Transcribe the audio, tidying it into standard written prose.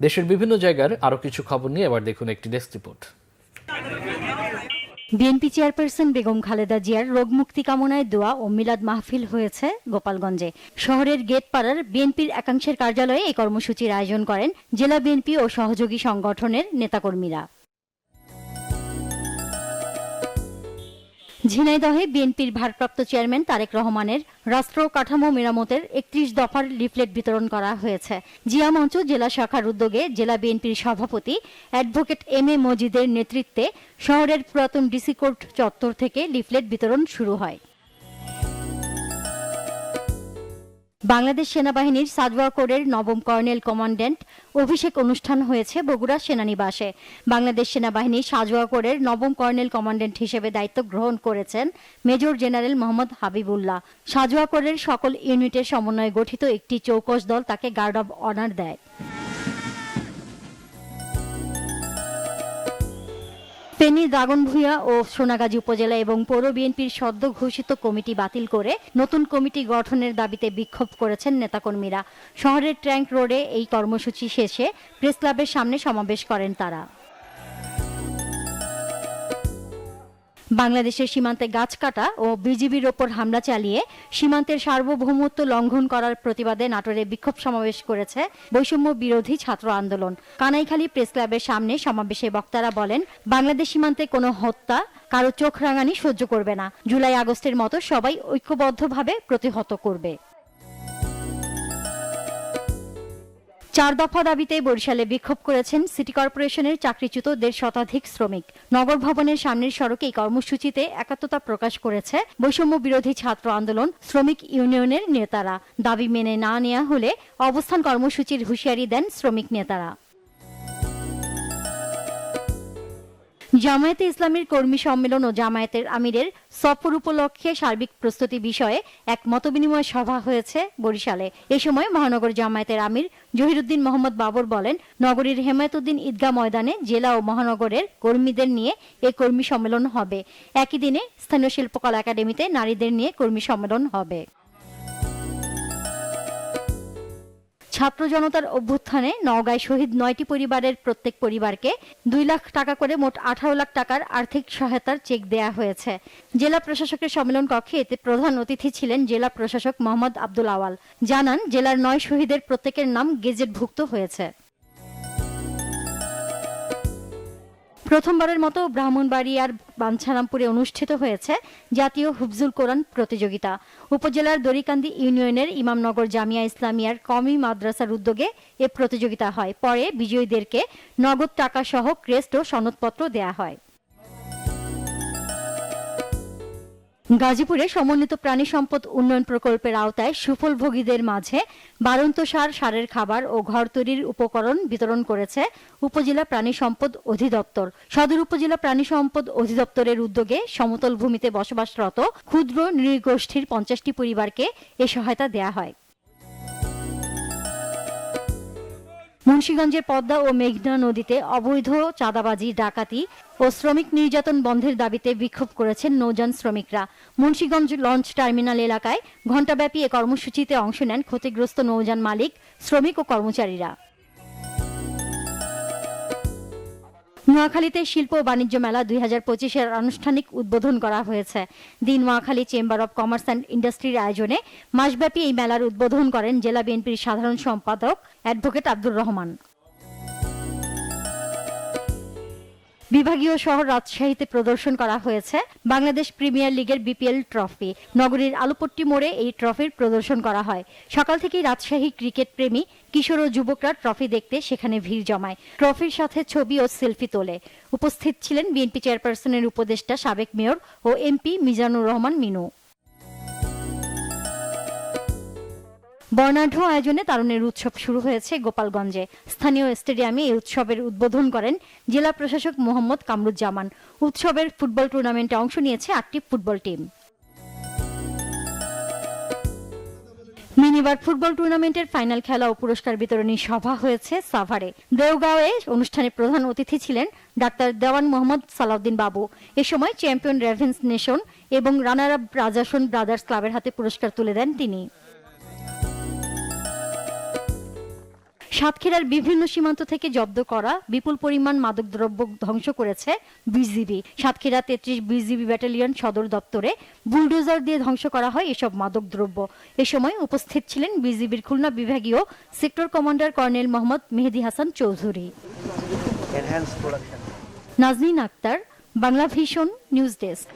দেশের বিভিন্ন জায়গার আরও কিছু খবর নিয়ে এবার দেখুন একটি desk report. BNP chairperson Begum Khaleda জিয়ার রোগমুক্তি কামনায় দোয়া ও মিলাদ মাহফিল হয়েছে গোপালগঞ্জে। শহরের গেটপাড়ার বিএনপির একাংশের কার্যালয়ে এই কর্মসূচির আয়োজন করেন জেলা বিএনপি ও সহযোগী সংগঠনের নেতাকর্মীরা। ঝিনাইদহে বিএনপির ভারপ্রাপ্ত চেয়ারম্যান তারেক রহমানের রাষ্ট্র কাঠামো মেরামতের 31 দফার লিফলেট বিতরণ করা হয়েছে। জিয়া মঞ্চ জেলা শাখার উদ্যোগে জেলা বিএনপির সভাপতি অ্যাডভোকেট এম এ মজিদের নেতৃত্বে শহরের পুরাতন ডিসি কোর্ট চত্বর থেকে লিফলেট বিতরণ শুরু হয়। বাংলাদেশ সেনাবাহিনীর সাজওয়া কোরের নবম কর্নেল কমান্ড্যান্ট অভিষেক অনুষ্ঠান হয়েছে বগুড়া সেনানিবাসে। বাংলাদেশ সেনাবাহিনীর সাজওয়া কোরের নবম কর্নেল কমান্ড্যান্ট হিসেবে দায়িত্ব গ্রহণ করেছেন মেজর জেনারেল মোহাম্মদ হাবিবুল্লাহ। সাজওয়া কোরের সকল ইউনিটের সমন্বয়ে গঠিত একটি চৌকস দল তাকে গার্ড অব অনার দেয়। ফেনী, দাগনভূঞা ও সোনাগাজী উপজেলা এবং পৌর বিএনপির সদ্য ঘোষিত কমিটি বাতিল করে নতুন কমিটি গঠনের দাবিতে বিক্ষোভ করেছেন নেতাকর্মীরা। শহরের ট্যাঙ্ক রোডে এই কর্মসূচি শেষে প্রেস ক্লাবের সামনে সমাবেশ করেন তারা। বাংলাদেশের সীমান্তে গাছ কাটা ও বিজিবির ওপর হামলা চালিয়ে সীমান্তের সার্বভৌমত্ব লঙ্ঘন করার প্রতিবাদে নাটোরে বিক্ষোভ সমাবেশ করেছে বৈষম্য বিরোধী ছাত্র আন্দোলন। কানাইখালী প্রেস ক্লাবের সামনে সমাবেশে বক্তারা বলেন, বাংলাদেশ সীমান্তে কোনো হত্যা, কারো চোখ রাঙানি সহ্য করবে না। জুলাই আগস্টের মতো সবাই ঐক্যবদ্ধভাবে প্রতিহত করবে। 4 দফা দাবিতে বরিশালে বিক্ষোভ করেছেন সিটি কর্পোরেশনের চাকরিচ্যুত 1.5 শতাধিক শ্রমিক। নগর ভবনের সামনের সড়কে এই কর্মসূচিতে একাত্মতা প্রকাশ করেছে বৈষম্য বিরোধী ছাত্র আন্দোলন শ্রমিক ইউনিয়নের নেতারা। দাবি মেনে না নেওয়া হলে অবস্থান কর্মসূচির হুঁশিয়ারি দেন শ্রমিক নেতারা। জামায়াতে ইসলামীর কর্মী সম্মেলন ও জামায়াতের আমিরের সফর উপলক্ষে সার্বিক প্রস্তুতি বিষয়ে এক মতবিনিময় সভা হয়েছে বরিশালে। এ সময় মহানগর জামায়াতের আমির জহিরুদ্দিন মোহাম্মদ বাবর বলেন, নগরীর হেমায়েতুদ্দিন ঈদগাহ ময়দানে জেলা ও মহানগরের কর্মীদের নিয়ে এ কর্মী সম্মেলন হবে। একই দিনে স্থানীয় শিল্পকলা একাডেমিতে নারীদের নিয়ে কর্মী সম্মেলন হবে। ছাত্র জনতার অভ্যুত্থানে নওগাঁয় শহীদ 9টি পরিবারের প্রত্যেক পরিবারকে 2 লাখ টাকা করে মোট 18 লাখ টাকার আর্থিক সহায়তার চেক দেয়া হয়েছে। জেলা প্রশাসকের সম্মেলন কক্ষে এতে প্রধান অতিথি ছিলেন জেলা প্রশাসক মোহাম্মদ আব্দুল আওয়াল। জানান, জেলার 9 শহীদের প্রত্যেকের নাম গেজেটভুক্ত হয়েছে। প্রথমবারের মতো ব্রাহ্মণবাড়িয়ার বাঞ্ছারামপুরে অনুষ্ঠিত হয়েছে জাতীয় হুফজুল কোরআন প্রতিযোগিতা। উপজেলার দড়িকান্দি ইউনিয়নের ইমামনগর জামিয়া ইসলামিয়ার কওমি মাদ্রাসার উদ্যোগে এ প্রতিযোগিতা হয়। পরে বিজয়ীদেরকে নগদ টাকা সহ ক্রেস্ট ও সনদপত্র দেয়া হয়। গাজীপুরে সমন্বিত প্রাণী সম্পদ উন্নয়ন প্রকল্পের আওতায় সুফলভোগীদের মাঝে বাড়ন্ত সার, সারের খাবার ও ঘর তৈরির উপকরণ বিতরণ করেছে উপজেলা প্রাণী সম্পদ অধিদপ্তর। সদর উপজেলা প্রাণী সম্পদ অধিদপ্তরের উদ্যোগে সমতল ভূমিতে বসবাসরত ক্ষুদ্র নৃগোষ্ঠীর 50টি পরিবারকে এ সহায়তা দেয়া হয়। মুন্সিগঞ্জের পদ্মা ও মেঘনা নদীতে অবৈধ চাঁদাবাজি, ডাকাতি ও শ্রমিক নির্যাতন বন্ধের দাবিতে বিক্ষোভ করেছেন নৌযান শ্রমিকরা। মুন্সিগঞ্জ লঞ্চ টার্মিনাল এলাকায় ঘণ্টাব্যাপী এ কর্মসূচিতে অংশ নেন ক্ষতিগ্রস্ত নৌযান মালিক, শ্রমিক ও কর্মচারীরা। নোয়াখালীতে শিল্প ও বাণিজ্য মেলা 2025-এর আনুষ্ঠানিক উদ্বোধন করা হয়েছে। The Noakhali chamber of commerce and ইন্ডাস্ট্রির আয়োজনে মাসব্যাপী এই মেলার উদ্বোধন করেন জেলা বিএনপির সাধারণ সম্পাদক অ্যাডভোকেট আব্দুর রহমান। বিভাগীয় শহর রাজশাহীতে প্রদর্শন করা হয়েছে বাংলাদেশ প্রিমিয়ার লিগের বিপিএল ট্রফি। নগরীর আলুপট্টি মোড়ে এই ট্রফির প্রদর্শন করা হয়। সকাল থেকেই রাজশাহী ক্রিকেট প্রেমী কিশোর ও যুবকরা ট্রফি দেখতে সেখানে ভিড় জমায়। ট্রফির সাথে ছবি ও সেলফি তোলে। উপস্থিত ছিলেন বিএনপি চেয়ারপারসনের উপদেষ্টা সাবেক মেয়র ও এমপি মিজানুর রহমান মিনু। বর্ণাঢ্য আয়োজনে তারুণের উৎসব শুরু হয়েছে গোপালগঞ্জে। স্থানীয় স্টেডিয়ামে এই উৎসবের উদ্বোধন করেন জেলা প্রশাসক মোহাম্মদ কামরুজ্জামান। উৎসবের ফুটবল টুর্নামেন্টে অংশ নিয়েছে 8টি ফুটবল টিম। মিনিবার ফুটবল টুর্নামেন্টের ফাইনাল খেলা ও পুরস্কার বিতরণী সভা হয়েছে সাভারে। দেওগাঁওয়ে অনুষ্ঠানে প্রধান অতিথি ছিলেন ডাক্তার দেওয়ান মোহাম্মদ সালাউদ্দিন বাবু। এ সময় চ্যাম্পিয়ন রেভেন্স নেশন এবং রানার আপ রাজাসন ব্রাদার্স ক্লাবের হাতে পুরস্কার তুলে দেন তিনি। সাতক্ষীরার বিভিন্ন সীমান্ত থেকে জব্দ করা বিপুল পরিমাণ মাদকদ্রব্য ধ্বংস করেছে বিজিবি। সাতক্ষীরা 33 বিজিবি ব্যাটালিয়ন সদর দপ্তরে বুলডোজার দিয়ে ধ্বংস করা হয় এসব মাদকদ্রব্য। এ সময় উপস্থিত ছিলেন বিজিবির খুলনা বিভাগীয় sector commander colonel Mohammad Mehedi Hasan Chowdhury. Nazneen Akhter, Bangla vision news desk.